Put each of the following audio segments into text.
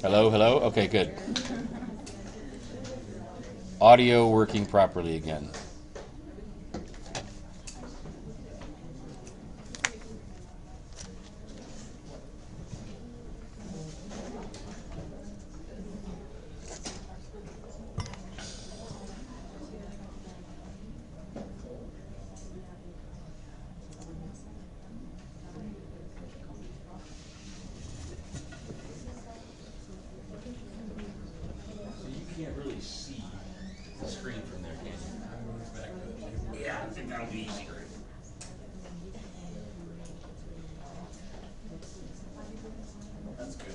Hello, hello? Okay, good. Audio working properly again. Can't really see the screen from there, can you? Yeah, I think that'll be easier. That's good.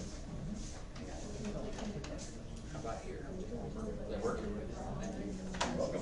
How about here? Is that working? Welcome.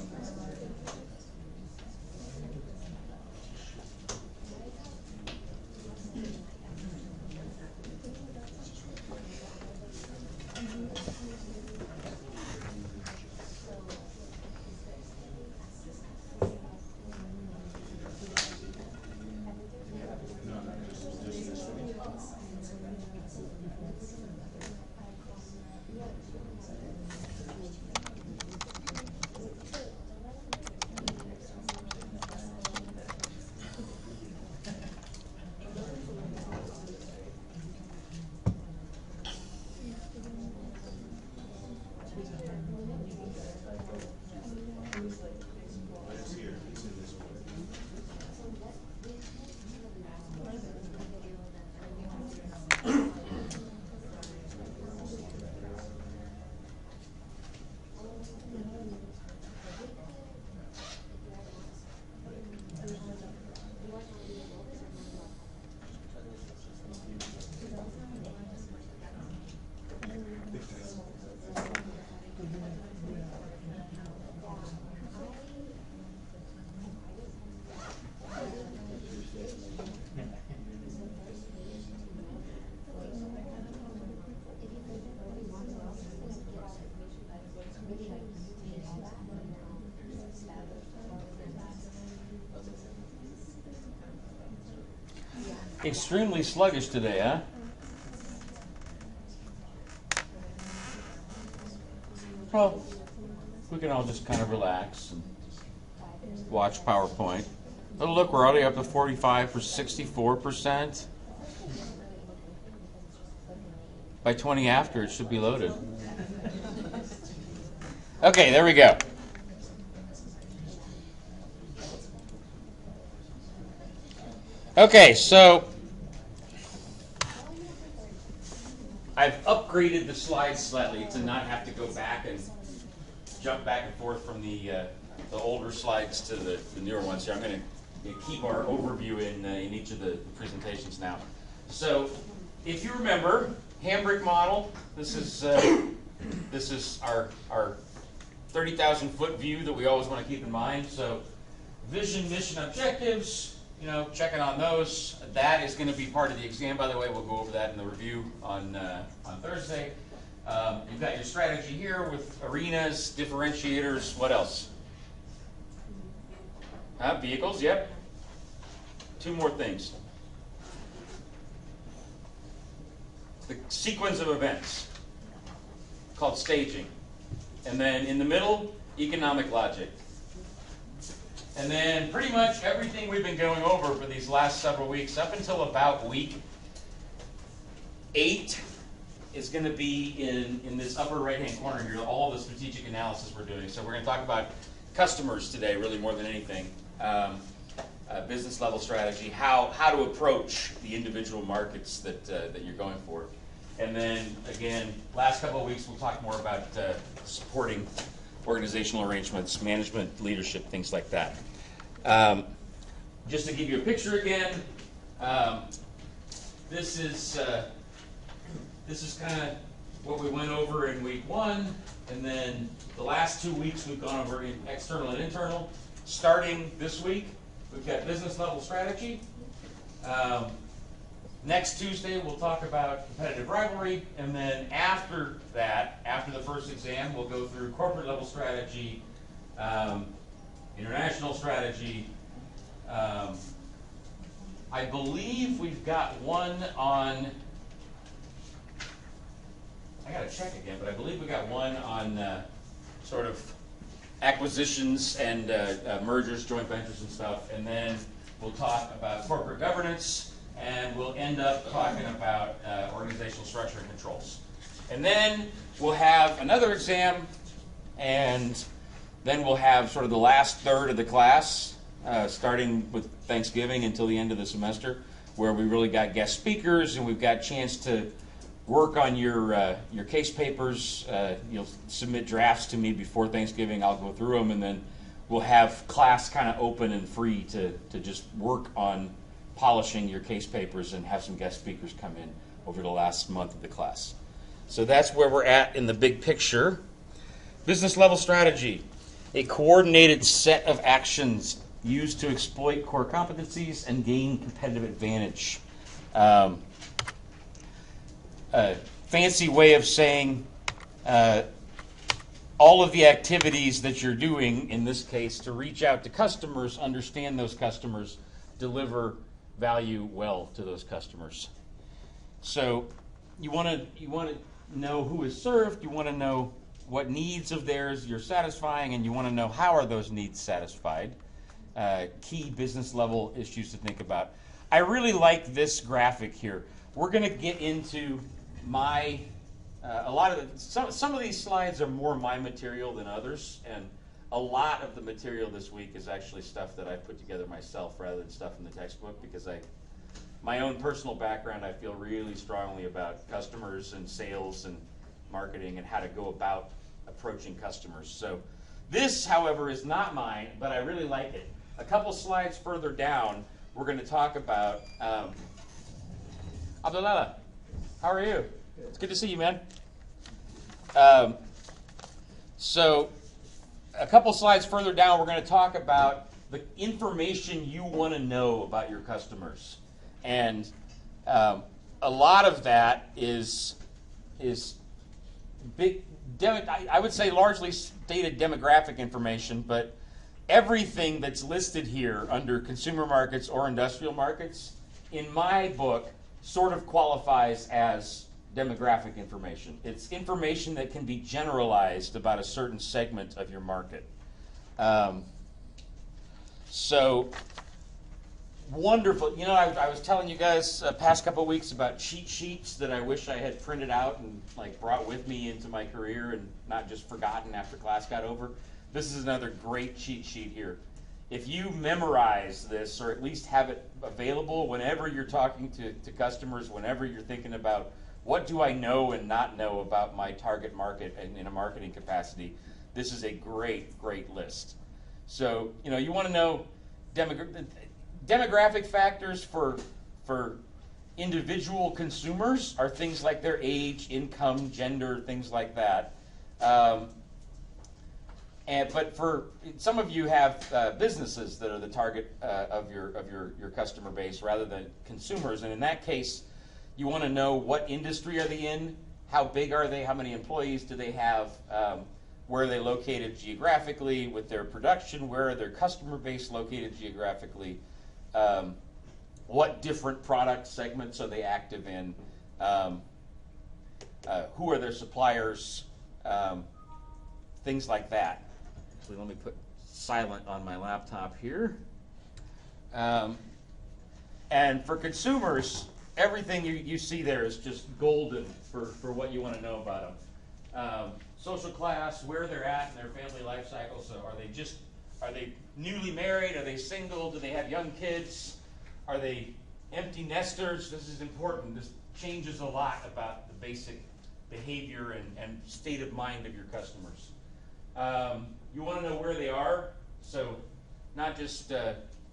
Extremely sluggish today, huh? Well, we can all just kind of relax and watch PowerPoint. Oh, look, we're already up to 45 for 64%. By 20 after, it should be loaded. Okay, there we go. Okay, so I've upgraded the slides slightly to not have to go back and jump back and forth from the older slides to the newer ones here. I'm going to keep our overview in each of the presentations now. So, if you remember, Hambrick model. This is our 30,000 foot view that we always want to keep in mind. So, vision, mission, objectives. You know, checking on those. That is going to be part of the exam, by the way. We'll go over that in the review on Thursday. You've got your strategy here with arenas, differentiators. What else? Vehicles, yep. Two more things. The sequence of events, called staging. And then in the middle, economic logic. And then pretty much everything we've been going over for these last several weeks, up until about week 8, is going to be in this upper right-hand corner here, all the strategic analysis we're doing. So we're going to talk about customers today, really more than anything. Business level strategy, how to approach the individual markets that you're going for. And then, again, last couple of weeks we'll talk more about supporting organizational arrangements, management, leadership, things like that. Just to give you a picture again, this is kind of what we went over in week 1, and then the last 2 weeks we've gone over external and internal. Starting this week, we've got business level strategy. Next Tuesday, we'll talk about competitive rivalry, and then after that, after the first exam, we'll go through corporate level strategy, international strategy. I believe we've got one on I got to check again, but I believe we got one on sort of acquisitions and mergers, joint ventures and stuff, and then we'll talk about corporate governance, and we'll end up talking about organizational structure and controls. And then we'll have another exam, and then we'll have sort of the last third of the class, starting with Thanksgiving until the end of the semester, where we really got guest speakers, and we've got a chance to work on your case papers. You'll submit drafts to me before Thanksgiving. I'll go through them, and then we'll have class kind of open and free to just work on polishing your case papers and have some guest speakers come in over the last month of the class. So that's where we're at in the big picture. Business level strategy, a coordinated set of actions used to exploit core competencies and gain competitive advantage. A fancy way of saying all of the activities that you're doing, in this case, to reach out to customers, understand those customers, deliver value well to those customers. So you want to know who is served, you want to know what needs of theirs you're satisfying, and you want to know how are those needs satisfied. Key business level issues to think about. I really like this graphic here. We're going to get into my some of these slides are more my material than others, and a lot of the material this week is actually stuff that I put together myself rather than stuff in the textbook, because my own personal background, I feel really strongly about customers and sales and marketing and how to go about approaching customers. So this, however, is not mine, but I really like it. A couple slides further down, we're going to talk about Abdullah, how are you? It's good to see you, man. So a couple slides further down, we're going to talk about the information you want to know about your customers. And a lot of that is big, I would say largely stated demographic information, but everything that's listed here under consumer markets or industrial markets, in my book, sort of qualifies as demographic information. It's information that can be generalized about a certain segment of your market. So wonderful. You know, I was telling you guys past couple of weeks about cheat sheets that I wish I had printed out and like brought with me into my career and not just forgotten after class got over. This is another great cheat sheet here. If you memorize this, or at least have it available whenever you're talking to customers, whenever you're thinking about what do I know and not know about my target market and in a marketing capacity, this is a great, great list. So, you know, you want to know demographic factors for individual consumers are things like their age, income, gender, things like that. But for some of you have businesses that are the target of your customer base rather than consumers, and in that case, you want to know what industry are they in, how big are they, how many employees do they have, where are they located geographically with their production, where are their customer base located geographically, what different product segments are they active in, who are their suppliers, things like that. Actually, let me put silent on my laptop here. And for consumers, everything you see there is just golden for what you want to know about them. Social class, where they're at in their family life cycle. So are they newly married? Are they single? Do they have young kids? Are they empty nesters? This is important. This changes a lot about the basic behavior and state of mind of your customers. You want to know where they are. So not just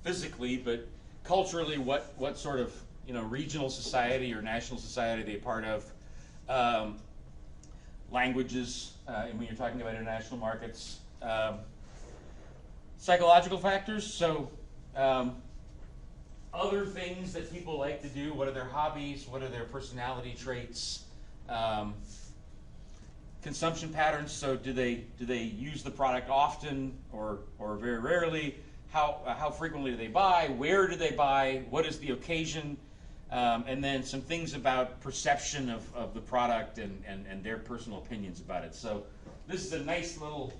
physically, but culturally, what sort of regional society or national society they're part of, languages, and when you're talking about international markets, psychological factors, so other things that people like to do, what are their hobbies, what are their personality traits, consumption patterns, so do they use the product often or very rarely, how frequently do they buy, where do they buy, what is the occasion, and then some things about perception of the product and their personal opinions about it. So this is a nice little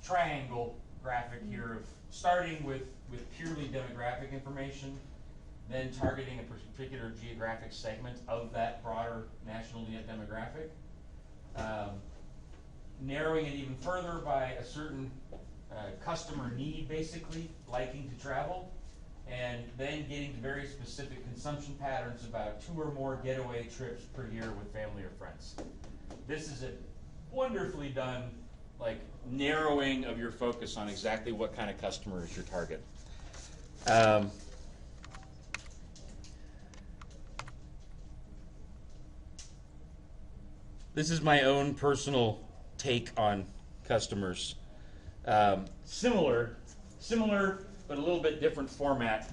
triangle graphic here of starting with purely demographic information, then targeting a particular geographic segment of that broader national demographic, narrowing it even further by a certain customer need, basically, liking to travel, and then getting to very specific consumption patterns about 2 or more getaway trips per year with family or friends. This is a wonderfully done, like, narrowing of your focus on exactly what kind of customer is your target. This is my own personal take on customers. Similar, but a little bit different format.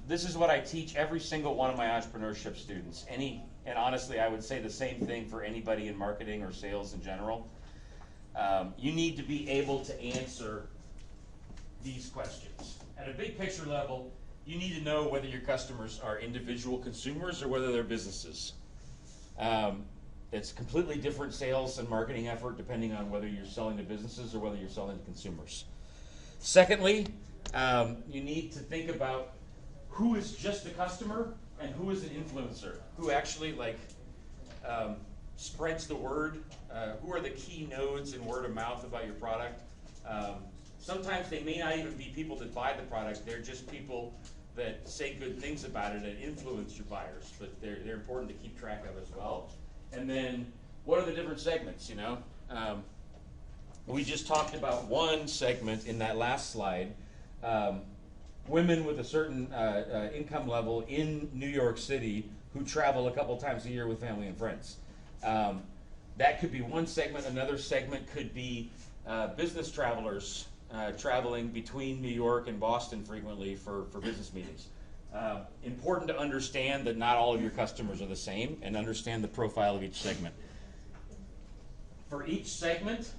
This is what I teach every single one of my entrepreneurship students. And honestly, I would say the same thing for anybody in marketing or sales in general. You need to be able to answer these questions. At a big picture level, you need to know whether your customers are individual consumers or whether they're businesses. It's a completely different sales and marketing effort depending on whether you're selling to businesses or whether you're selling to consumers. Secondly, you need to think about who is just a customer and who is an influencer, who actually spreads the word, who are the key nodes in word of mouth about your product. Sometimes they may not even be people that buy the product, they're just people that say good things about it and influence your buyers, but they're important to keep track of as well. And then, what are the different segments, you know? We just talked about one segment in that last slide, women with a certain income level in New York City who travel a couple times a year with family and friends. That could be one segment. Another segment could be business travelers traveling between New York and Boston frequently for business meetings. Important to understand that not all of your customers are the same and understand the profile of each segment. For each segment,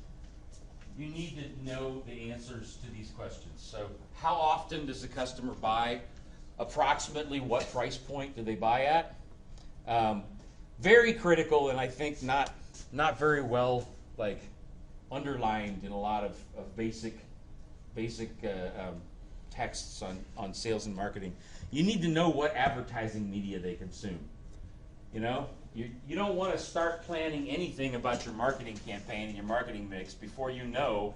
you need to know the answers to these questions. So how often does the customer buy? Approximately what price point do they buy at? Very critical, and I think not very well underlined in a lot of basic texts on sales and marketing. You need to know what advertising media they consume. You know, you don't want to start planning anything about your marketing campaign and your marketing mix before you know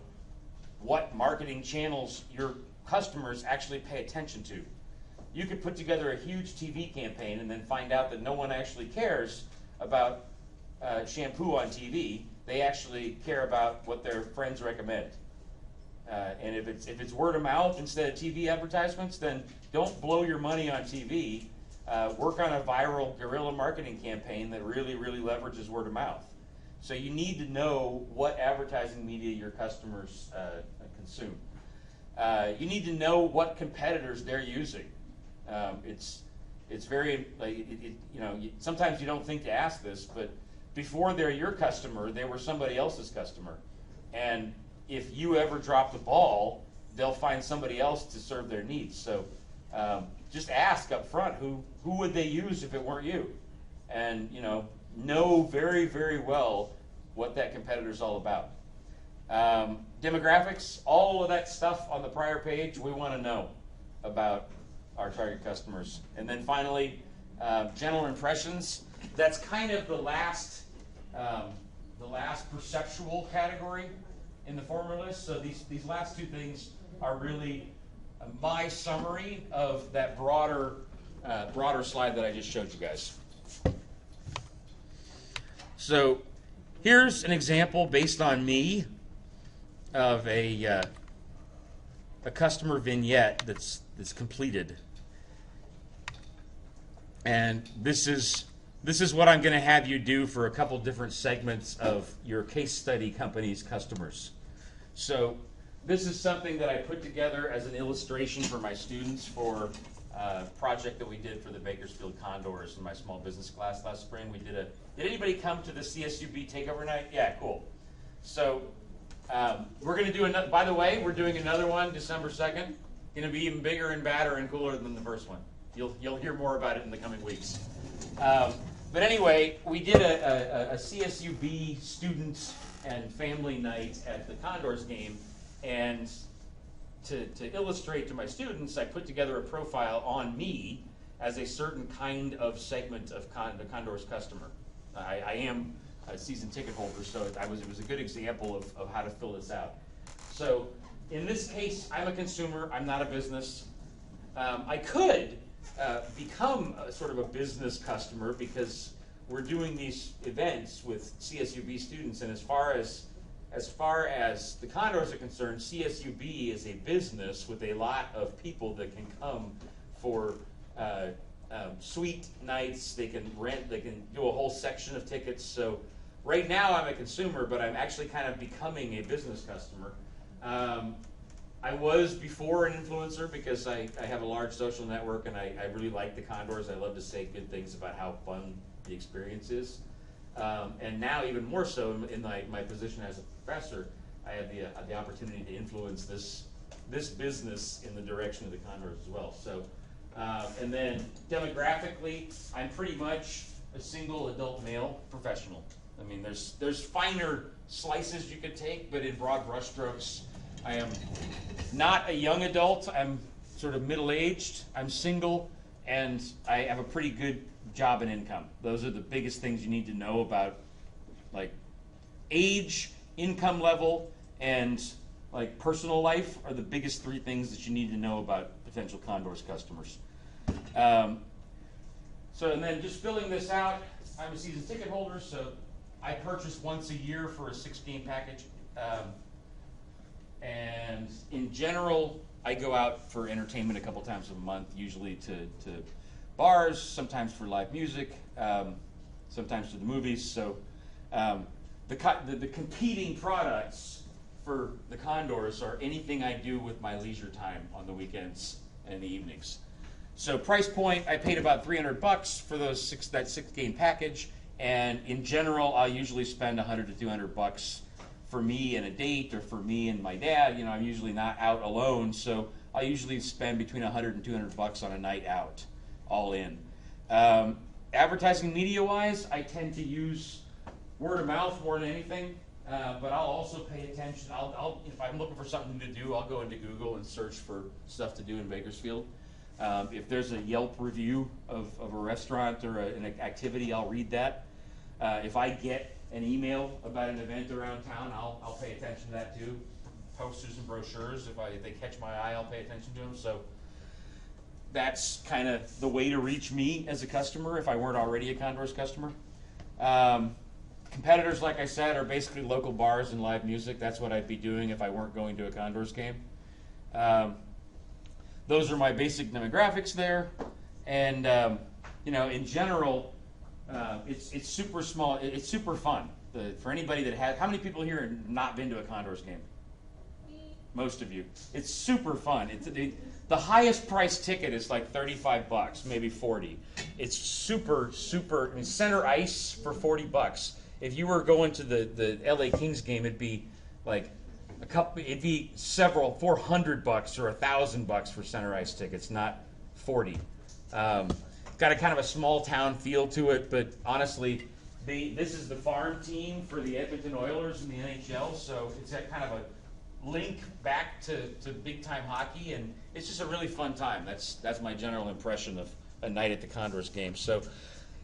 what marketing channels your customers actually pay attention to. You could put together a huge TV campaign and then find out that no one actually cares about shampoo on TV. They actually care about what their friends recommend. And if it's word of mouth instead of TV advertisements, then don't blow your money on TV. Work on a viral guerrilla marketing campaign that really leverages word of mouth. So you need to know what advertising media your customers consume. You need to know what competitors they're using. It's very sometimes you don't think to ask this, but before they're your customer, they were somebody else's customer, and if you ever drop the ball, they'll find somebody else to serve their needs. So just ask up front, who would they use if it weren't you? And know very well what that competitor's all about. Demographics, all of that stuff on the prior page, we want to know about our target customers. And then finally, general impressions. That's kind of the last perceptual category in the former list. So these last two things are really my summary of that broader slide that I just showed you guys. So here's an example based on me of a customer vignette that's completed, and this is what I'm going to have you do for a couple different segments of your case study company's customers. So this is something that I put together as an illustration for my students for a project that we did for the Bakersfield Condors in my small business class last spring. Did anybody come to the CSUB takeover night? Yeah, cool. So we're going to do another, by the way, we're doing another one December 2nd. Going to be even bigger and badder and cooler than the first one. You'll hear more about it in the coming weeks. But anyway, we did a CSUB student and family night at the Condors game, and to illustrate to my students, I put together a profile on me as a certain kind of segment of the Condors customer. I am a season ticket holder, so it was a good example of how to fill this out. So in this case, I'm a consumer, I'm not a business. I could become sort of a business customer because we're doing these events with CSUB students, and as far as the Condors are concerned, CSUB is a business with a lot of people that can come for suite nights. They can rent, they can do a whole section of tickets. So right now I'm a consumer, but I'm actually kind of becoming a business customer. I was before an influencer because I have a large social network, and I really like the Condors. I love to say good things about how fun the experience is. And now even more so in my position as a professor, I have the opportunity to influence this business in the direction of the Condors as well. So, and then demographically, I'm pretty much a single adult male professional. I mean, there's finer slices you could take, but in broad brushstrokes, I am not a young adult. I'm sort of middle-aged. I'm single, and I have a pretty good job and income. Those are the biggest things you need to know about, like age, income level, and like personal life are the biggest three things that you need to know about potential Condors customers. So, and then just filling this out, I'm a season ticket holder, so I purchase once a year for a 6-game package. And in general, I go out for entertainment a couple times a month, usually to bars, sometimes for live music, sometimes to the movies. So the competing products for the Condors are anything I do with my leisure time on the weekends and the evenings. So price point, I paid about $300 for that 6-game package, and in general, I'll usually spend $100 to $200 for me and a date, or for me and my dad. You know, I'm usually not out alone, so I usually spend between $100 and $200 on a night out, all in. Advertising media-wise, I tend to use word of mouth more than anything, but I'll also pay attention. If I'm looking for something to do, I'll go into Google and search for stuff to do in Bakersfield. If there's a Yelp review of a restaurant or an activity, I'll read that. If I get an email about an event around town, I'll pay attention to that too. Posters and brochures, if they catch my eye, I'll pay attention to them. So that's kind of the way to reach me as a customer if I weren't already a Condors customer. Competitors, like I said, are basically local bars and live music. That's what I'd be doing if I weren't going to a Condors game. Those are my basic demographics there. And you know, in general, it's super small. It's super fun. For anybody that has, how many people here have not been to a Condors game? Most of you. It's super fun. The highest price ticket is like $35, maybe 40. It's super. I mean, center ice for $40. If you were going to the LA Kings game, it'd be like it'd be several $400 or $1,000 for center ice tickets, not 40. Got a kind of a small town feel to it, but honestly, this is the farm team for the Edmonton Oilers in the NHL, so it's got kind of a link back to big time hockey, and it's just a really fun time. That's my general impression of a night at the Condors game. So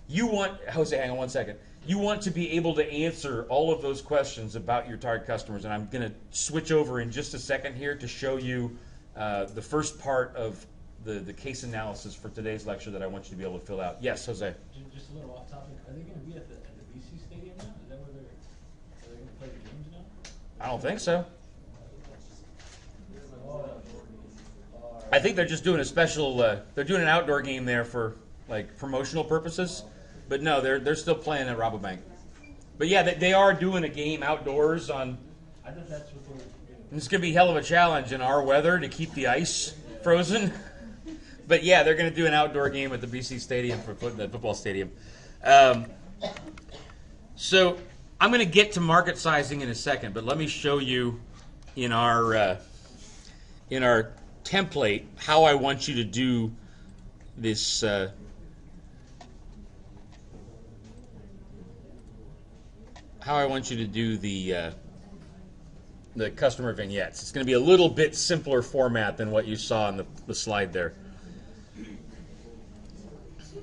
you want, Jose, hang on one second. You want to be able to answer all of those questions about your target customers, and I'm going to switch over in just a second here to show you the first part of the case analysis for today's lecture that I want you to be able to fill out. Yes, Jose. Just a little off topic. Are they going to be at the BC Stadium now? Is that where are they going to play the games now? I don't think so. I think they're just doing a special. They're doing an outdoor game there for like promotional purposes. But no, they're still playing at Rabobank. But yeah, they are doing a game outdoors on. I thought that's what they were doing. It's going to be a hell of a challenge in our weather to keep the ice frozen. But yeah, they're going to do an outdoor game at the BC Stadium for the football stadium. So I'm going to get to market sizing in a second, but let me show you in our template how I want you to do this how I want you to do the customer vignettes. It's going to be a little bit simpler format than what you saw on the slide there.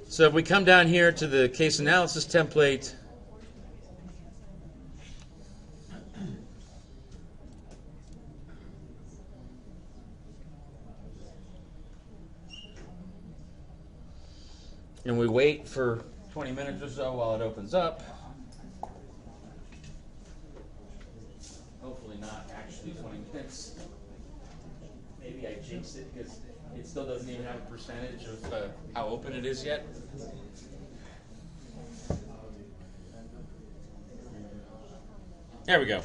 So if we come down here to the case analysis template, and we wait for 20 minutes or so while it opens up. Hopefully not actually 20 minutes. Maybe I jinxed it because it still doesn't even have a percentage of how open it is yet. There we go.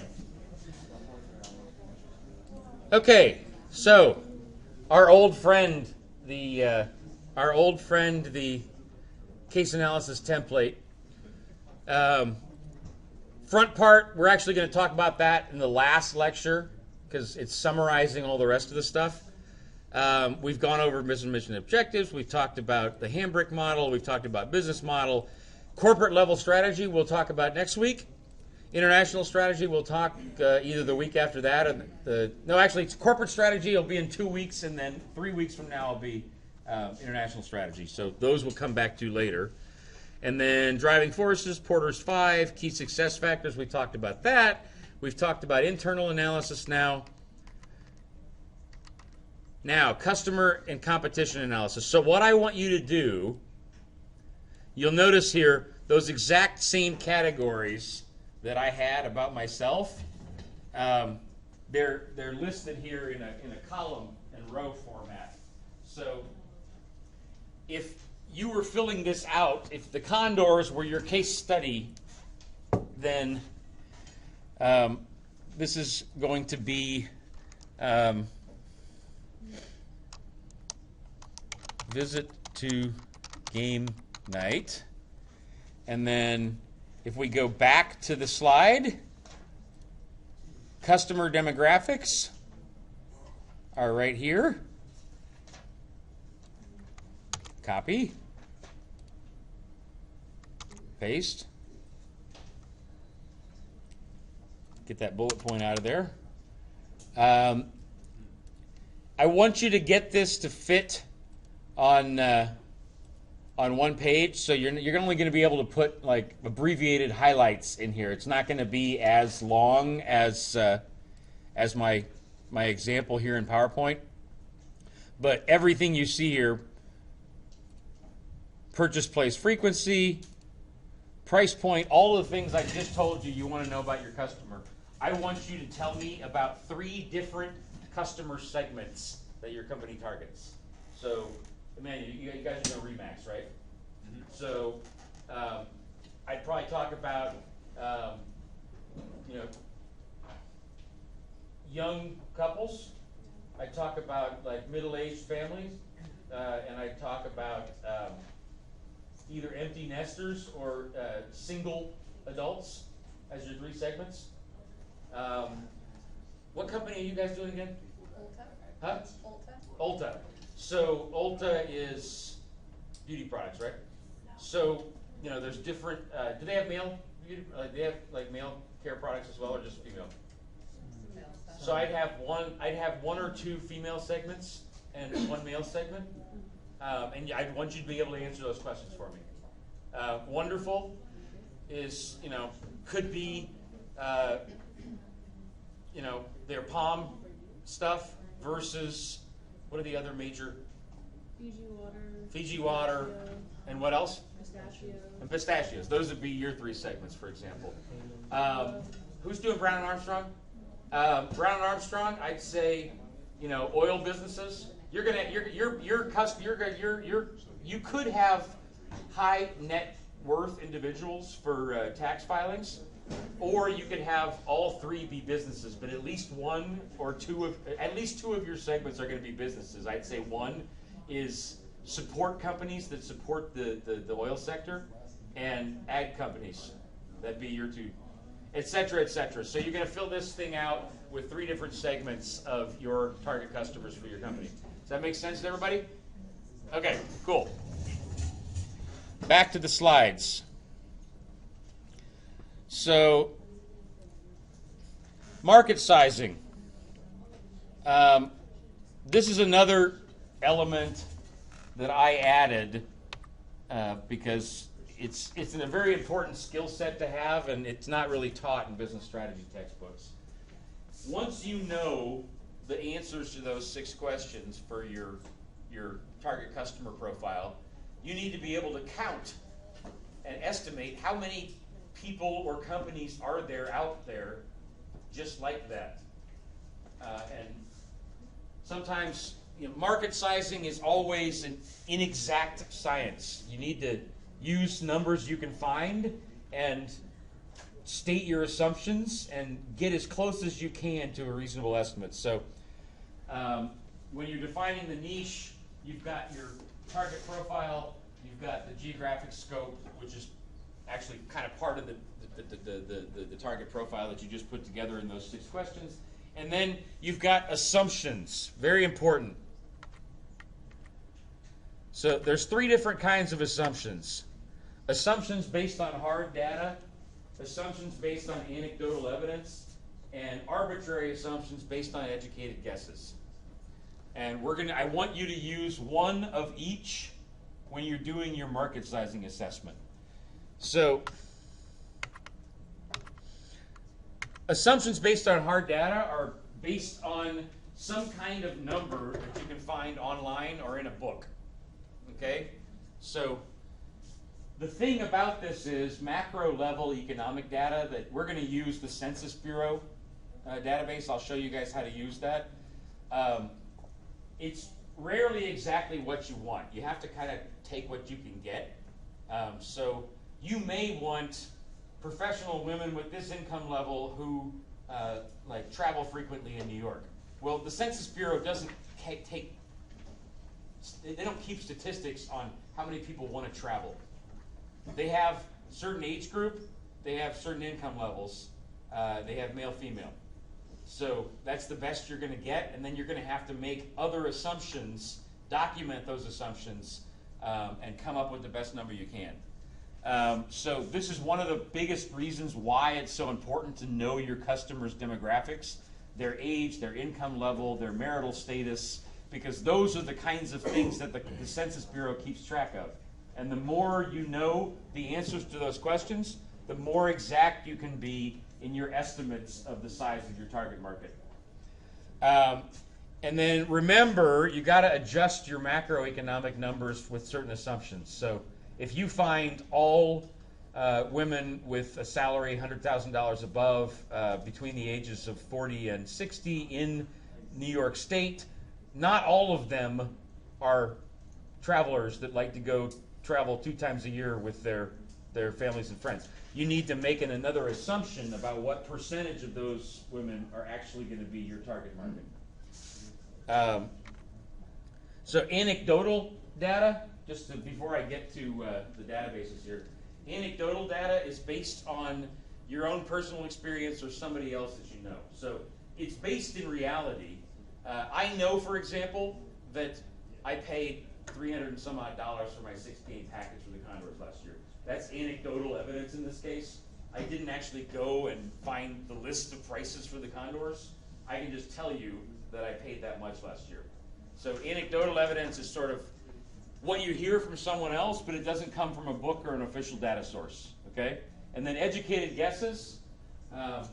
Okay, so our old friend, the case analysis template. Front part, we're actually going to talk about that in the last lecture because it's summarizing all the rest of the stuff. We've gone over mission objectives. We've talked about the Hambrick model. We've talked about business model. Corporate level strategy we'll talk about next week. International strategy we'll talk either the week after that. Or no, actually, it's corporate strategy. It'll be in 2 weeks, and then 3 weeks from now will be international strategy. So those will come back to later. And then driving forces, Porter's 5, key success factors. We talked about that. We've talked about internal analysis now. Now, customer and competition analysis. So what I want you to do, you'll notice here those exact same categories that I had about myself. They're listed here in a column and row format. So if you were filling this out, if the Condors were your case study, then this is going to be visit to game night. And then if we go back to the slide, customer demographics are right here. Copy. Paste. Get that bullet point out of there. I want you to get this to fit on one page, so you're only going to be able to put like abbreviated highlights in here. It's not going to be as long as my example here in PowerPoint. But everything you see here, purchase place frequency, price point, all of the things I just told you you want to know about your customer. I want you to tell me about 3 different customer segments that your company targets. So, Emmanuel, you guys are going to Remax, right? Mm-hmm. So, I'd probably talk about, young couples. I'd talk about like middle-aged families, and I'd talk about either empty nesters or single adults as your 3 segments. What company are you guys doing again? Ulta. Huh? Ulta. So Ulta is beauty products, right? So there's different. Do they have male beauty? They have like male care products as well, or just female? So I'd have one or 2 female segments and 1 male segment, and I'd want you to be able to answer those questions for me. Wonderful is could be their palm stuff versus what are the other major? Fiji water, and what else? Pistachios. And pistachios. Those would be your 3 segments, for example. Who's doing Brown and Armstrong? Brown and Armstrong, I'd say, oil businesses. You could have high net worth individuals for tax filings, or you could have all 3 be businesses, but at least 1 or 2 of your segments are going to be businesses. I'd say 1 is support companies that support the oil sector, and ag companies. That'd be your 2, et cetera, et cetera. So you're going to fill this thing out with 3 different segments of your target customers for your company. Does that make sense to everybody? Okay, cool. Back to the slides. So, market sizing. This is another element that I added because it's a very important skill set to have, and it's not really taught in business strategy textbooks. Once you know the answers to those 6 questions for your target customer profile, you need to be able to count and estimate how many people or companies are there out there just like that. And sometimes market sizing is always an inexact science. You need to use numbers you can find and state your assumptions and get as close as you can to a reasonable estimate. So when you're defining the niche, you've got your target profile, you've got the geographic scope, which is actually kind of part of the target profile that you just put together in those 6 questions. And then you've got assumptions, very important. So there's 3 different kinds of assumptions. Assumptions based on hard data, assumptions based on anecdotal evidence, and arbitrary assumptions based on educated guesses. And I want you to use one of each when you're doing your market sizing assessment. So, assumptions based on hard data are based on some kind of number that you can find online or in a book. Okay? So, the thing about this is macro level economic data that we're going to use the Census Bureau database. I'll show you guys how to use that. It's rarely exactly what you want. You have to kind of take what you can get. So you may want professional women with this income level who like travel frequently in New York. Well, the Census Bureau doesn't they don't keep statistics on how many people want to travel. They have certain age group, they have certain income levels, they have male, female. So that's the best you're going to get, and then you're going to have to make other assumptions, document those assumptions, and come up with the best number you can. So this is one of the biggest reasons why it's so important to know your customers' demographics, their age, their income level, their marital status, because those are the kinds of things that the Census Bureau keeps track of. And the more you know the answers to those questions, the more exact you can be in your estimates of the size of your target market. And then remember, you got to adjust your macroeconomic numbers with certain assumptions. So if you find all women with a salary $100,000 above between the ages of 40 and 60 in New York State, not all of them are travelers that like to travel 2 times a year with their families and friends. You need to make another assumption about what percentage of those women are actually going to be your target market. So anecdotal data, before I get to the databases here, anecdotal data is based on your own personal experience or somebody else that you know. So it's based in reality. I know, for example, that I paid $300 and some odd for my 6-game package for the Condors last year. That's anecdotal evidence in this case. I didn't actually go and find the list of prices for the Condors. I can just tell you that I paid that much last year. So anecdotal evidence is sort of what you hear from someone else, but it doesn't come from a book or an official data source. Okay? And then educated guesses are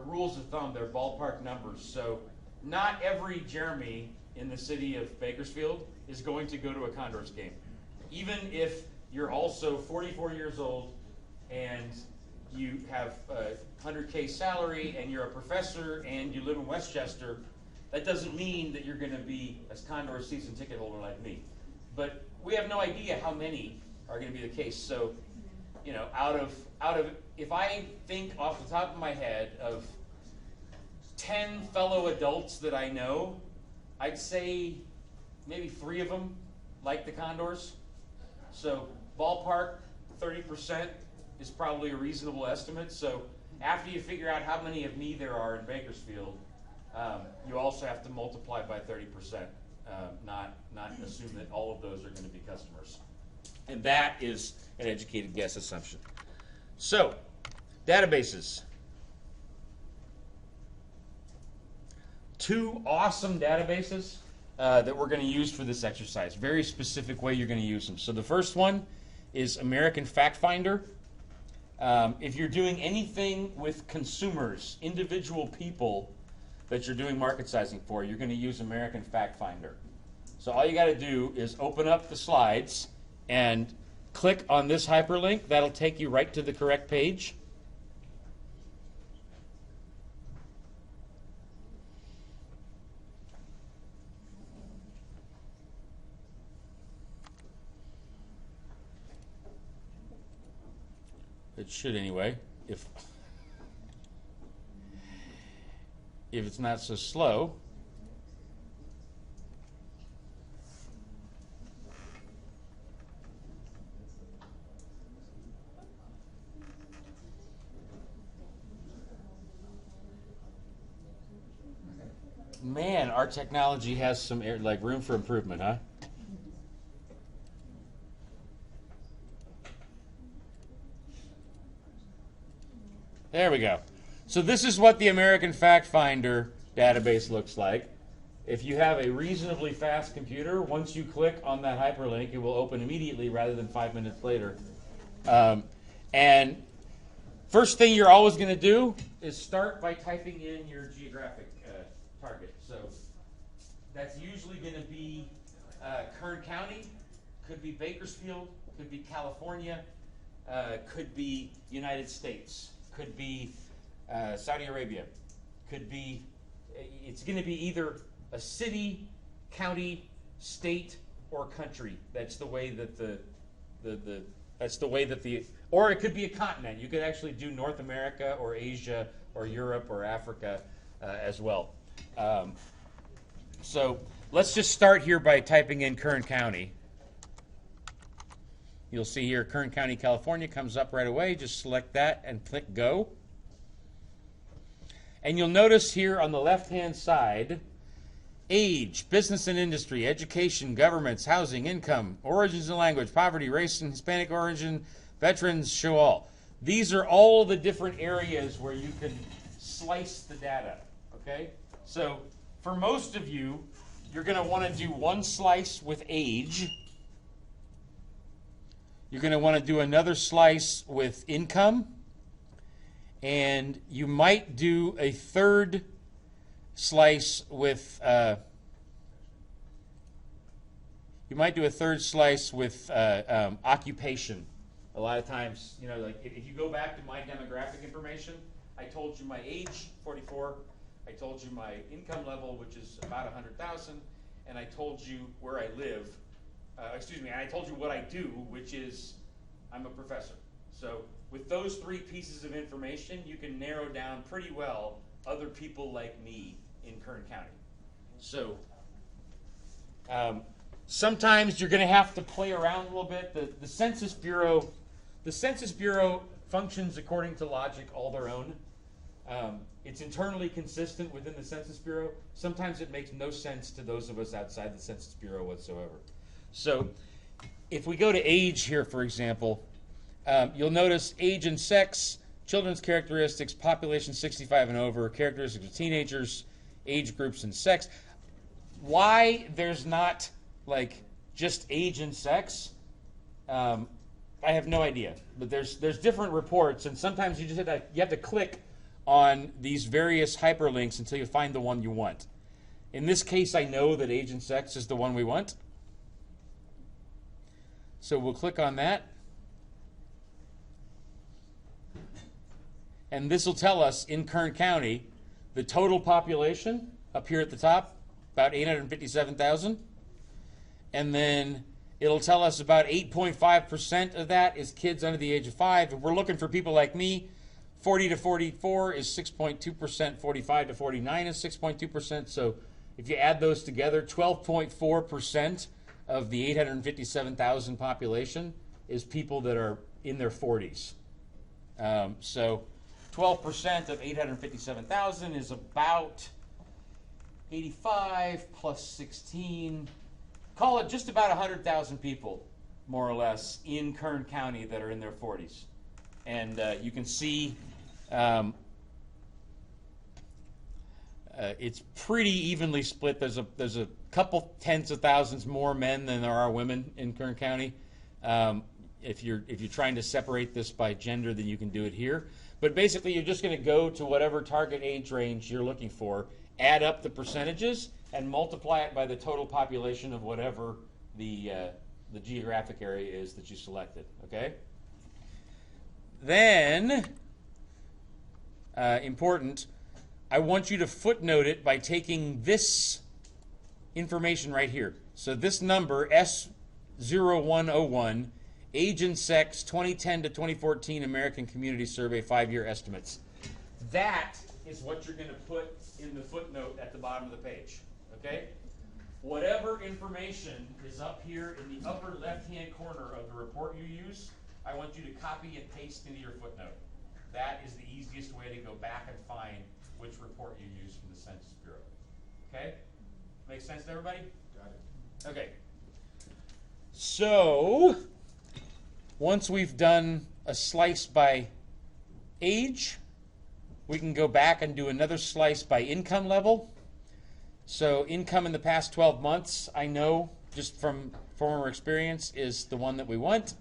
rules of thumb. They're ballpark numbers. So not every Jeremy in the city of Bakersfield is going to go to a Condors game. Even if you're also 44 years old and you have a 100K salary and you're a professor and you live in Westchester, that doesn't mean that you're going to be a Condors season ticket holder like me. But we have no idea how many are going to be the case. So, out of if I think off the top of my head of 10 fellow adults that I know, I'd say maybe 3 of them like the Condors. So ballpark, 30% is probably a reasonable estimate. So after you figure out how many of me there are in Bakersfield, you also have to multiply by 30%, not assume that all of those are going to be customers. And that is an educated guess assumption. So, databases. Two awesome databases that we're going to use for this exercise. Very specific way you're going to use them. So the first one is American Fact Finder. If you're doing anything with consumers, individual people that you're doing market sizing for, you're going to use American Fact Finder. So all you got to do is open up the slides and click on this hyperlink. That'll take you right to the correct page. It should anyway, if it's not so slow. Man, our technology has some room for improvement, huh? There we go. So this is what the American Fact Finder database looks like. If you have a reasonably fast computer, once you click on that hyperlink, it will open immediately rather than 5 minutes later. And first thing you're always going to do is start by typing in your geographic target. So that's usually going to be Kern County, could be Bakersfield, could be California, could be United States. Could be Saudi Arabia. Could be, it's going to be either a city, county, state, or country. That's the way that or it could be a continent. You could actually do North America or Asia or Europe or Africa as well. So let's just start here by typing in Kern County. You'll see here Kern County, California comes up right away. Just select that and click Go. And you'll notice here on the left-hand side, age, business and industry, education, governments, housing, income, origins and language, poverty, race and Hispanic origin, veterans, show all. These are all the different areas where you can slice the data, okay? So for most of you, you're going to want to do one slice with age. You're going to want to do another slice with income, and you might do a third slice with occupation. A lot of times, you know, like if you go back to my demographic information, I told you my age, 44. I told you my income level, which is about 100,000, and I told you where I live. I told you what I do, which is I'm a professor. So with those three pieces of information, you can narrow down pretty well other people like me in Kern County. So sometimes you're going to have to play around a little bit. The Census Bureau functions according to logic all their own. It's internally consistent within the Census Bureau. Sometimes it makes no sense to those of us outside the Census Bureau whatsoever. So if we go to age here, for example, you'll notice age and sex, children's characteristics, population 65 and over, characteristics of teenagers, age groups and sex. Why there's not like just age and sex, I have no idea. But there's different reports, and sometimes you have to click on these various hyperlinks until you find the one you want. In this case, I know that age and sex is the one we want. So we'll click on that. And this will tell us in Kern County the total population up here at the top, about 857,000. And then it'll tell us about 8.5% of that is kids under the age of 5. If we're looking for people like me, 40 to 44 is 6.2%, 45 to 49 is 6.2%. So if you add those together, 12.4% of the 857,000 population is people that are in their 40s. So 12% of 857,000 is about 85 plus 16, call it just about 100,000 people, more or less, in Kern County that are in their 40s. And you can see it's pretty evenly split. There's a couple tens of thousands more men than there are women in Kern County. If you're trying to separate this by gender, then you can do it here. But basically, you're just going to go to whatever target age range you're looking for, add up the percentages, and multiply it by the total population of whatever the geographic area is that you selected. Okay. Then, important, I want you to footnote it by taking this information right here. So this number, S0101, Age and Sex 2010 to 2014 American Community Survey 5-year estimates. That is what you're going to put in the footnote at the bottom of the page. Okay? Whatever information is up here in the upper left-hand corner of the report you use, I want you to copy and paste into your footnote. That is the easiest way to go back and find which report you use from the Census Bureau. Okay? Make sense to everybody? Got it. Okay. So, once we've done a slice by age, we can go back and do another slice by income level. So income in the past 12 months, I know just from former experience, is the one that we want.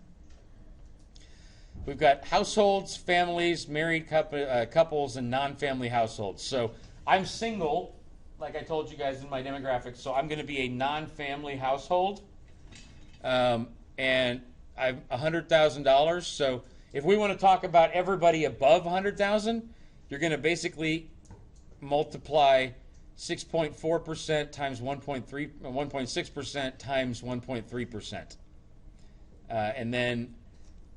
We've got households, families, married couples, and non-family households. So I'm single, like I told you guys in my demographics, so I'm going to be a non-family household. And I'm $100,000. So if we want to talk about everybody above $100,000, you're going to basically multiply 6.4% times 1.6% times 1.3%. And then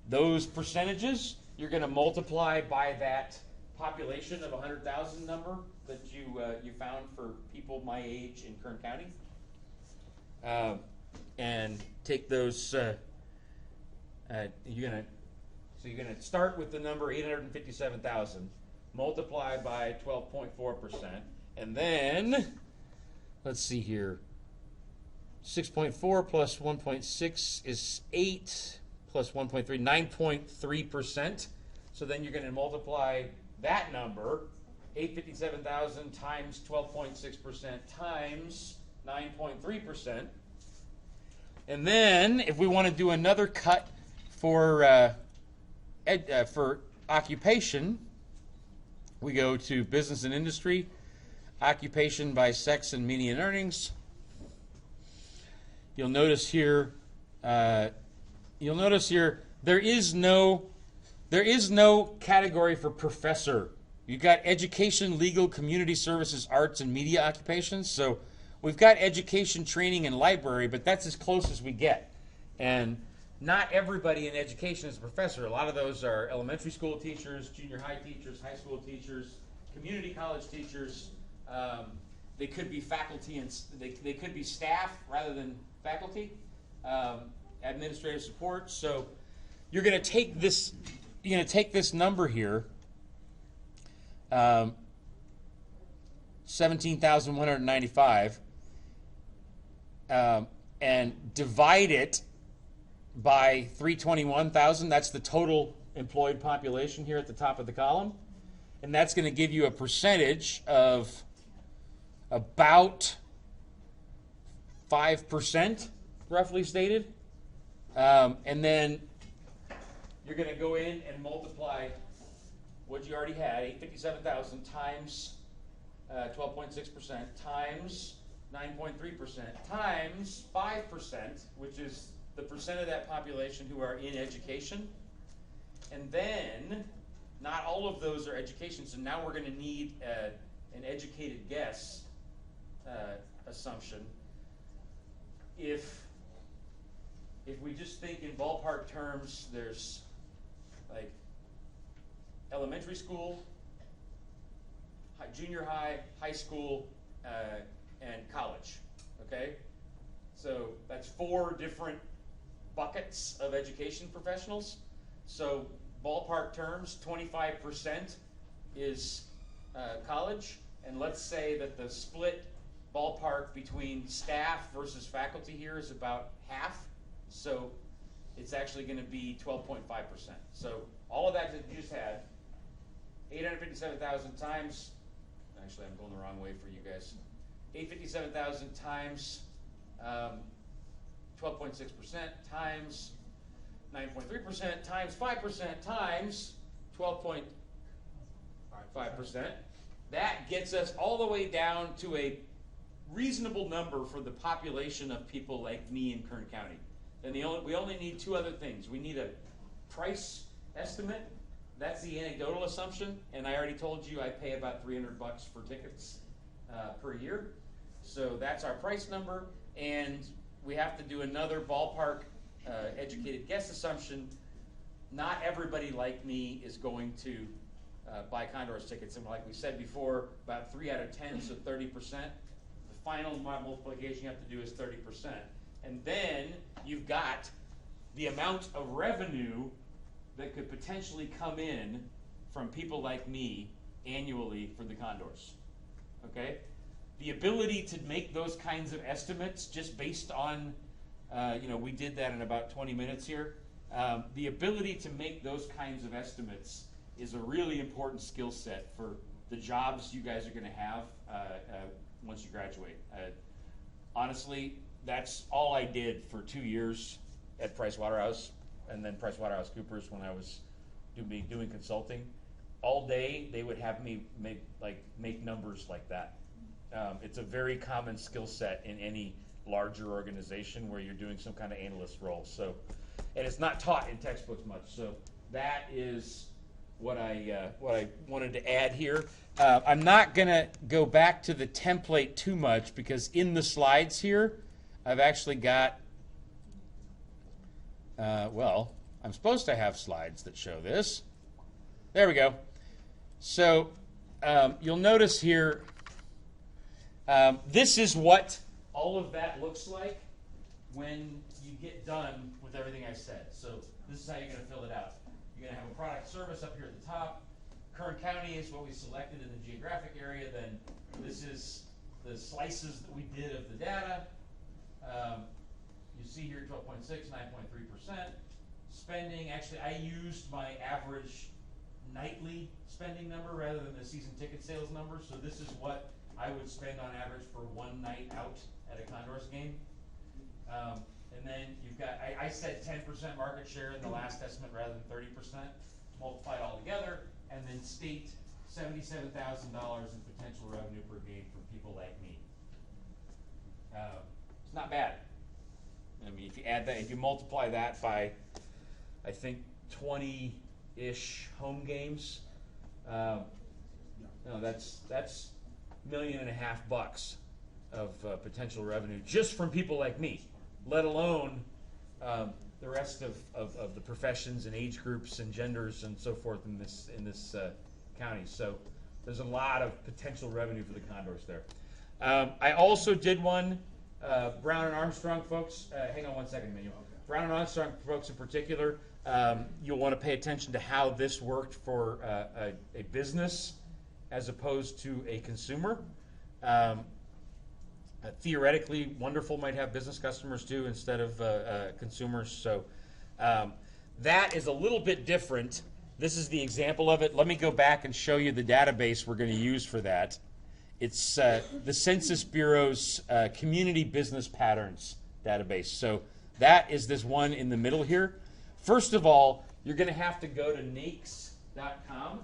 those percentages, you're going to multiply by that population of 100,000 number that you found for people my age in Kern County. And take those, you're going to start with the number 857,000, multiply by 12.4%, and then, let's see here, 6.4 plus 1.6 is 8, plus 1.3, 9.3%. So then you're going to multiply that number, 857,000 times 12.6% times 9.3%. And then, if we want to do another cut for occupation, we go to business and industry, occupation by sex and median earnings. You'll notice here, there is no category for professor. You've got education, legal, community services, arts, and media occupations. So we've got education, training, and library, but that's as close as we get. And not everybody in education is a professor. A lot of those are elementary school teachers, junior high teachers, high school teachers, community college teachers. They could be faculty and they could be staff rather than faculty. Administrative support. So you're going to take this. You're going to take this number here, 17,195, and divide it by 321,000. That's the total employed population here at the top of the column. And that's going to give you a percentage of about 5%, roughly stated. And then you're going to go in and multiply what you already had, 857,000 times 12.6% times 9.3% times 5%, which is the percent of that population who are in education. And then, not all of those are education, so now we're going to need an educated guess assumption. If we just think in ballpark terms, there's like elementary school, junior high, high school, and college, okay? So that's 4 different buckets of education professionals. So ballpark terms, 25% is college, and let's say that the split ballpark between staff versus faculty here is about half. So it's actually going to be 12.5%. So all of that you just had, 857,000 times, actually I'm going the wrong way for you guys, 857,000 times 12.6% times 9.3% times 5% times 12.5%. That gets us all the way down to a reasonable number for the population of people like me in Kern County. And we only need two other things. We need a price estimate. That's the anecdotal assumption. And I already told you I pay about $300 for tickets per year. So that's our price number. And we have to do another ballpark educated guess assumption. Not everybody like me is going to buy Condors tickets. And like we said before, about 3 out of 10, so 30%. The final multiplication you have to do is 30%. And then you've got the amount of revenue that could potentially come in from people like me annually for the Condors. Okay? The ability to make those kinds of estimates just based on, we did that in about 20 minutes here. The ability to make those kinds of estimates is a really important skill set for the jobs you guys are going to have once you graduate. Honestly, that's all I did for 2 years at PricewaterhouseCoopers and then PricewaterhouseCoopers when I was doing consulting. All day they would have me make numbers like that. It's a very common skill set in any larger organization where you're doing some kind of analyst role. So, and it's not taught in textbooks much. So that is what I wanted to add here. I'm not going to go back to the template too much because in the slides here, I've actually got, I'm supposed to have slides that show this. There we go. So you'll notice here, this is what all of that looks like when you get done with everything I said. So this is how you're going to fill it out. You're going to have a product service up here at the top. Kern County is what we selected in the geographic area. Then this is the slices that we did of the data. You see here 12.6, 9.3%. Spending, actually I used my average nightly spending number rather than the season ticket sales number. So this is what I would spend on average for one night out at a Condors game. And then you've got, I said 10% market share in the last estimate rather than 30%. Multiply it all together and then state $77,000 in potential revenue per game from people like me. It's not bad. I mean, if you add that, if you multiply that by, I think 20-ish home games, that's $1.5 million of potential revenue just from people like me, let alone the rest of the professions and age groups and genders and so forth in this county. So there's a lot of potential revenue for the Condors there. I also did one, Brown and Armstrong folks. Hang on one second, Emmanuel. Okay. Brown and Armstrong folks in particular, you'll want to pay attention to how this worked for a business as opposed to a consumer. Theoretically, Wonderful might have business customers too instead of consumers. So that is a little bit different. This is the example of it. Let me go back and show you the database we're going to use for that. It's the Census Bureau's Community Business Patterns database. So that is this one in the middle here. First of all, you're going to have to go to nakes.com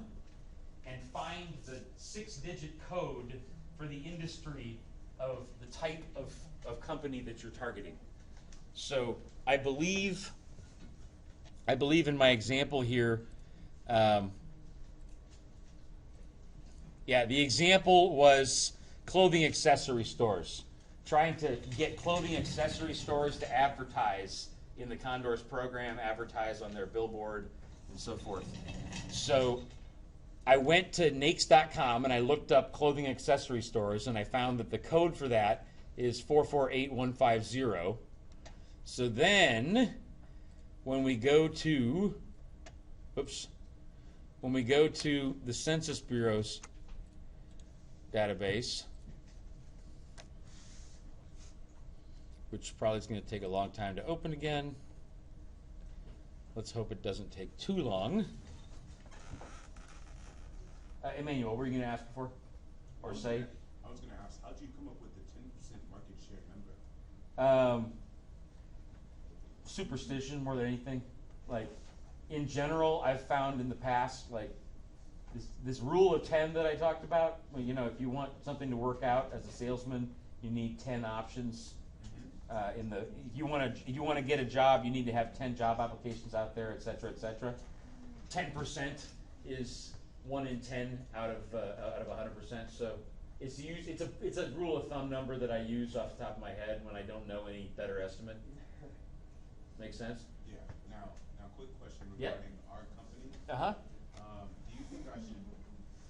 and find the 6-digit code for the industry of the type of company that you're targeting. So I believe in my example here, the example was clothing accessory stores. Trying to get clothing accessory stores to advertise in the Condors program, advertise on their billboard, and so forth. So I went to nakes.com and I looked up clothing accessory stores, and I found that the code for that is 448150. So then, when we go to the Census Bureau's database, which probably is going to take a long time to open again. Let's hope it doesn't take too long. Emmanuel, what were you going to ask before? Or say? I was going to ask, how did you come up with the 10% market share number? Superstition more than anything. Like, in general, I've found in the past, like, this rule of 10 that I talked about, well, you know, if you want something to work out as a salesman, you need 10 options. If you want to get a job, you need to have 10 job applications out there, et cetera, et cetera. 10% is 1 in 10 out of 100%. So it's a rule of thumb number that I use off the top of my head when I don't know any better estimate. Make sense? Yeah. Now, quick question regarding our company. Do you think I should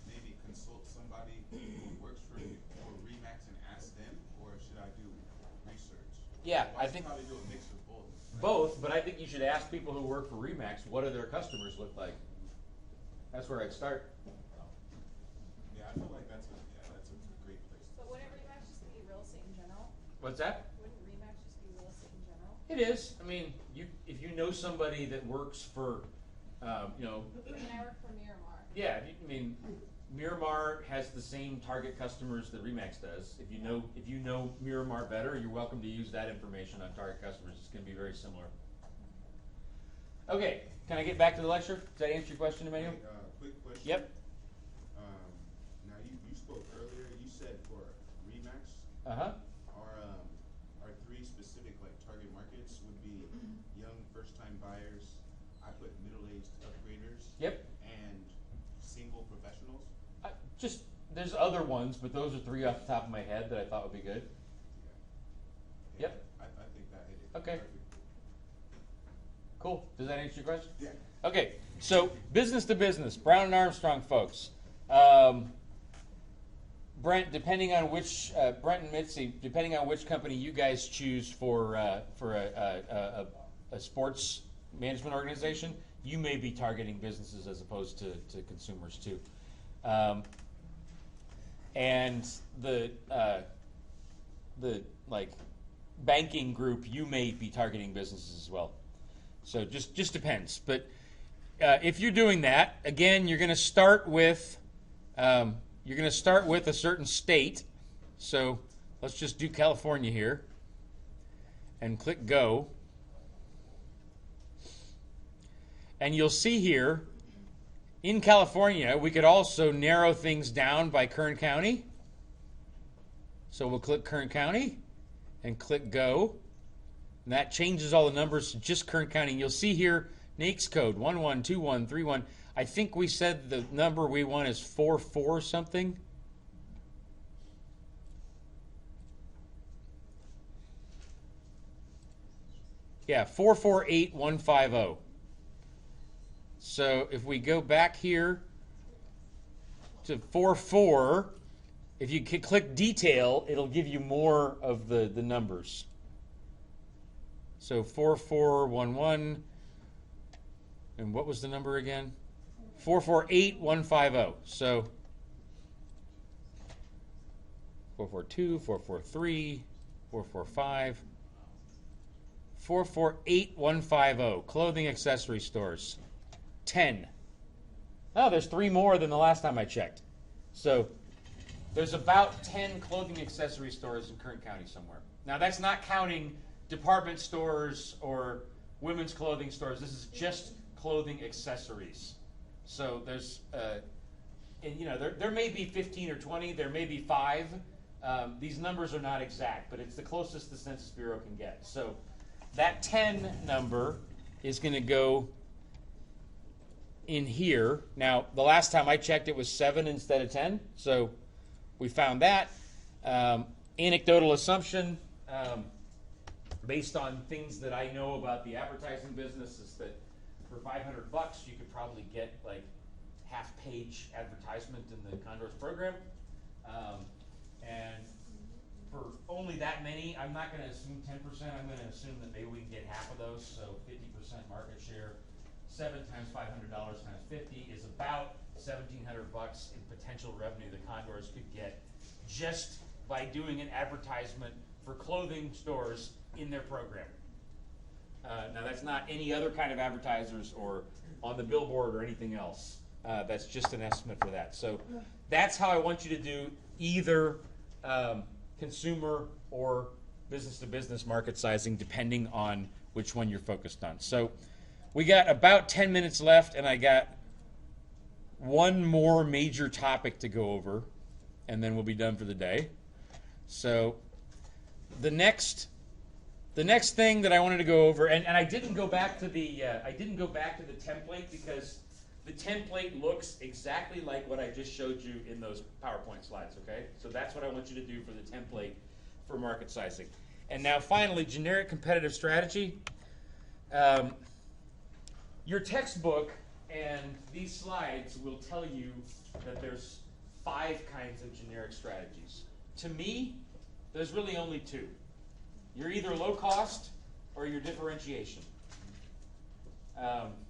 maybe consult somebody who works for Remax and ask them, or should I do research? Yeah, I think probably do a mix of both. Right? Both, but I think you should ask people who work for Remax, what do their customers look like? That's where I'd start. Yeah, I feel like that's a great place. But wouldn't Remax just be real estate in general? What's that? Wouldn't Remax just be real estate in general? It is. I mean, if you know somebody that works for, you know. I mean, I work for Miramar. Yeah, I mean, Miramar has the same target customers that Remax does. If you know Miramar better, you're welcome to use that information on target customers. It's going to be very similar. Okay, can I get back to the lecture? Does that answer your question, Emmanuel? Quick question. Yep. Now you spoke earlier. You said for Remax, Uh-huh. our 3 specific like target markets would be young first-time buyers. I put middle-aged upgraders. Yep. And single professionals. There's other ones, but those are 3 off the top of my head that I thought would be good. Yeah. Yep. I think that hit it. Okay. Perfect. Cool. Does that answer your question? Yeah. Okay. So business to business, Brown and Armstrong folks. Brent, depending on which Brent and Mitzi, depending on which company you guys choose for a sports management organization, you may be targeting businesses as opposed to consumers too. And the like banking group, you may be targeting businesses as well. So just depends. But if you're doing that, again, you're going to start with a certain state. So let's just do California here, and click Go. And you'll see here, in California, we could also narrow things down by Kern County. So we'll click Kern County and click Go. And that changes all the numbers to just Kern County. And you'll see here, NAICS code 112131. I think we said the number we want is 44 something. Yeah, 448150. So if we go back here to 44, if you click detail, it'll give you more of the numbers. So 4411, and what was the number again? 448150. So 442, 443, 445, 448150. Clothing accessory stores. 10. Oh, there's 3 more than the last time I checked. So there's about 10 clothing accessory stores in Kern County somewhere. Now that's not counting department stores or women's clothing stores. This is just clothing accessories. So there's, and you know, there may be 15 or 20, there may be 5. These numbers are not exact, but it's the closest the Census Bureau can get. So that 10 number is going to go in here. Now, the last time I checked, it was 7 instead of 10. So we found that. Anecdotal assumption, based on things that I know about the advertising business, is that for $500 you could probably get like half-page advertisement in the Condors program. And for only that many, I'm not going to assume 10%. I'm going to assume that maybe we can get half of those, so 50% market share. 7 times $500 times 50 is about $1,700 in potential revenue the Condors could get just by doing an advertisement for clothing stores in their program. Now that's not any other kind of advertisers or on the billboard or anything else. That's just an estimate for that. So that's how I want you to do either consumer or business-to-business market sizing, depending on which one you're focused on. So we got about 10 minutes left, and I got one more major topic to go over, and then we'll be done for the day. So the next thing that I wanted to go over, and I didn't go back to the template because the template looks exactly like what I just showed you in those PowerPoint slides. Okay, so that's what I want you to do for the template for market sizing. And now finally, generic competitive strategy. Your textbook and these slides will tell you that there's 5 kinds of generic strategies. To me, there's really only 2. You're either low cost or you're differentiation.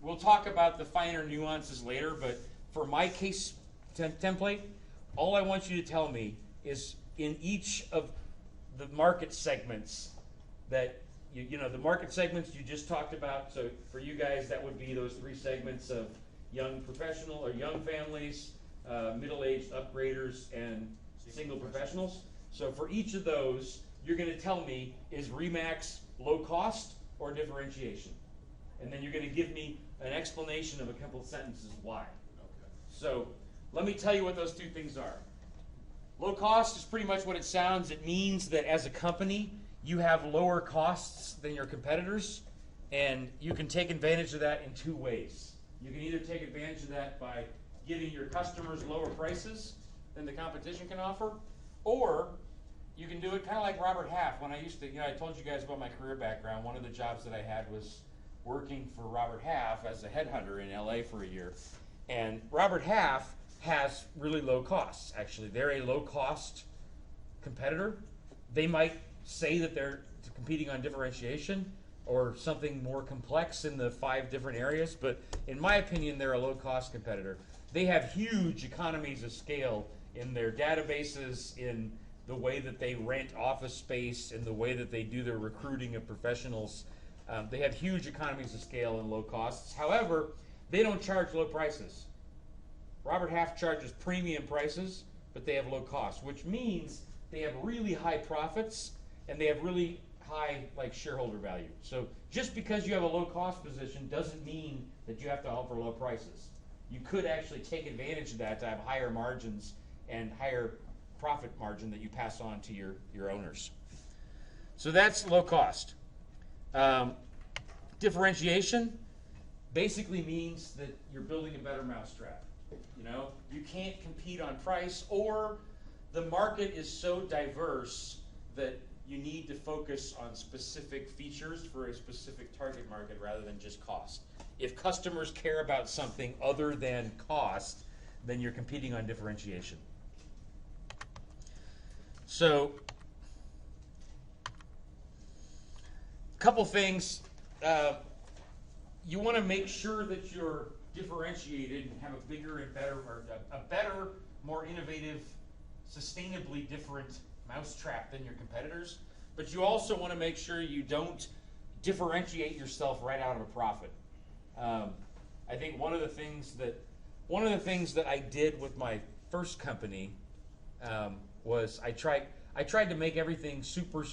We'll talk about the finer nuances later, but for my case template, all I want you to tell me is in each of the market segments that you know the market segments you just talked about. So for you guys, that would be those 3 segments of young professional or young families, middle-aged upgraders, and single professionals. So for each of those, you're going to tell me, is Remax low cost or differentiation? And then you're going to give me an explanation of a couple of sentences why. Okay. So let me tell you what those 2 things are. Low cost is pretty much what it sounds. It means that as a company, you have lower costs than your competitors, and you can take advantage of that in 2 ways. You can either take advantage of that by giving your customers lower prices than the competition can offer, or you can do it kind of like Robert Half. When I used to, I told you guys about my career background. One of the jobs that I had was working for Robert Half as a headhunter in LA for a year. And Robert Half has really low costs, actually. They're a low-cost competitor. They might say that they're competing on differentiation or something more complex in the 5 different areas, but in my opinion, they're a low-cost competitor. They have huge economies of scale in their databases, in the way that they rent office space, in the way that they do their recruiting of professionals. They have huge economies of scale and low costs. However, they don't charge low prices. Robert Half charges premium prices, but they have low costs, which means they have really high profits and they have really high shareholder value. So just because you have a low cost position doesn't mean that you have to offer low prices. You could actually take advantage of that to have higher margins and higher profit margin that you pass on to your owners. So that's low cost. Differentiation basically means that you're building a better mousetrap. You can't compete on price, or the market is so diverse that you need to focus on specific features for a specific target market rather than just cost. If customers care about something other than cost, then you're competing on differentiation. So, a couple things. You want to make sure that you're differentiated and have a bigger and better, or a better, more innovative, sustainably different mousetrap than your competitors. But you also want to make sure you don't differentiate yourself right out of a profit. I think one of the things that I did with my first company was I tried to make everything super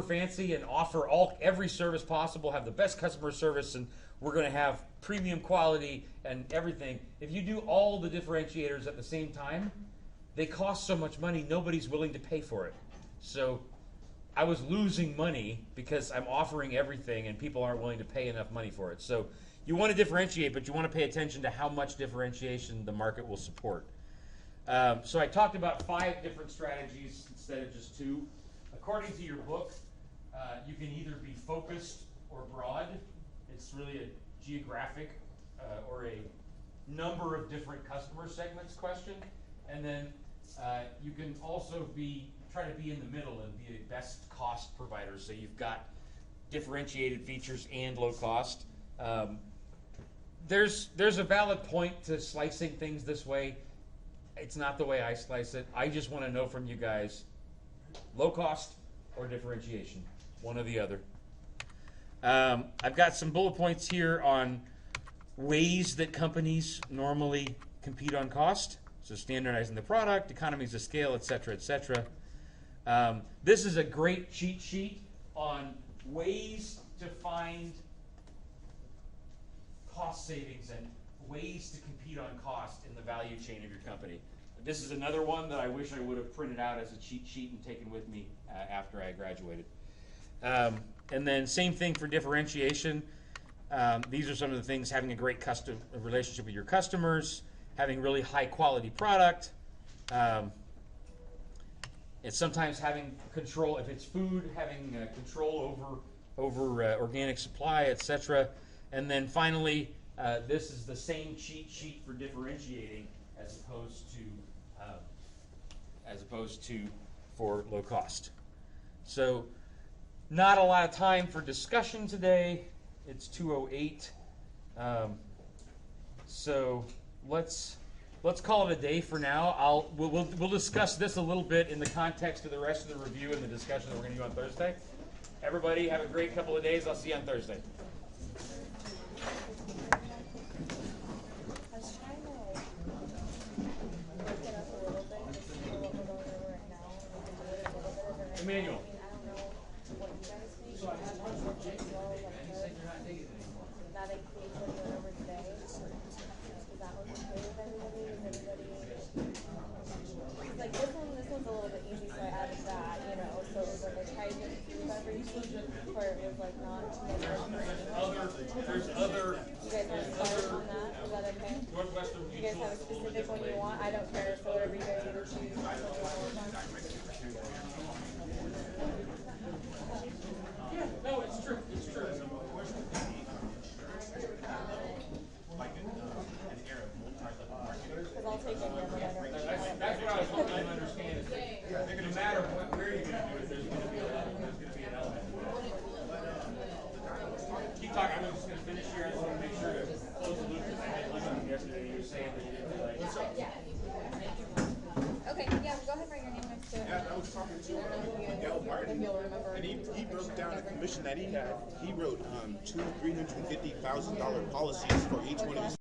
fancy and offer every service possible, have the best customer service, and we're going to have premium quality and everything. If you do all the differentiators at the same time, they cost so much money, nobody's willing to pay for it. So I was losing money because I'm offering everything and people aren't willing to pay enough money for it. So you want to differentiate, but you want to pay attention to how much differentiation the market will support. So I talked about 5 different strategies instead of just 2. According to your book, you can either be focused or broad. It's really a geographic or a number of different customer segments question. And then you can also try to be in the middle and be a best cost provider. So you've got differentiated features and low cost. There's a valid point to slicing things this way. It's not the way I slice it. I just want to know from you guys, low cost or differentiation, one or the other. I've got some bullet points here on ways that companies normally compete on cost. So standardizing the product, economies of scale, et cetera, et cetera. This is a great cheat sheet on ways to find cost savings and ways to compete on cost in the value chain of your company. This is another one that I wish I would have printed out as a cheat sheet and taken with me after I graduated. And then same thing for differentiation. These are some of the things: having a great relationship with your customers, having really high quality product. It's sometimes having control, if it's food, having control over organic supply, etc. And then finally, this is the same cheat sheet for differentiating as opposed to for low cost. So not a lot of time for discussion today. It's 2:08. So let's call it a day for now. We'll discuss this a little bit in the context of the rest of the review and the discussion that we're going to do on Thursday. Everybody have a great couple of days. I'll see you on Thursday. Emmanuel. Like this one's a little bit easy, so I added that, you know, so it was like I tried to improve everything where it was like not too much work for anyone. There's other. You guys want to start on that? Is that okay? Northwestern You guys have a specific one you want? I don't care, so whatever you guys want to choose. Yeah, no, it's true. It's true. Because I'll take any of them. That's what I was hoping to understand. Is that no matter where you're going to do it, there's going to be an element. Keep talking. I'm just going to finish here. I just want to make sure to close the loop because I had lunch yesterday. You were saying that you didn't like. Okay, yeah, go ahead and write your name next to it. Yeah, I was talking to Miguel Martin, and he broke down the commission that he had. He wrote $250,000 policies for each one of his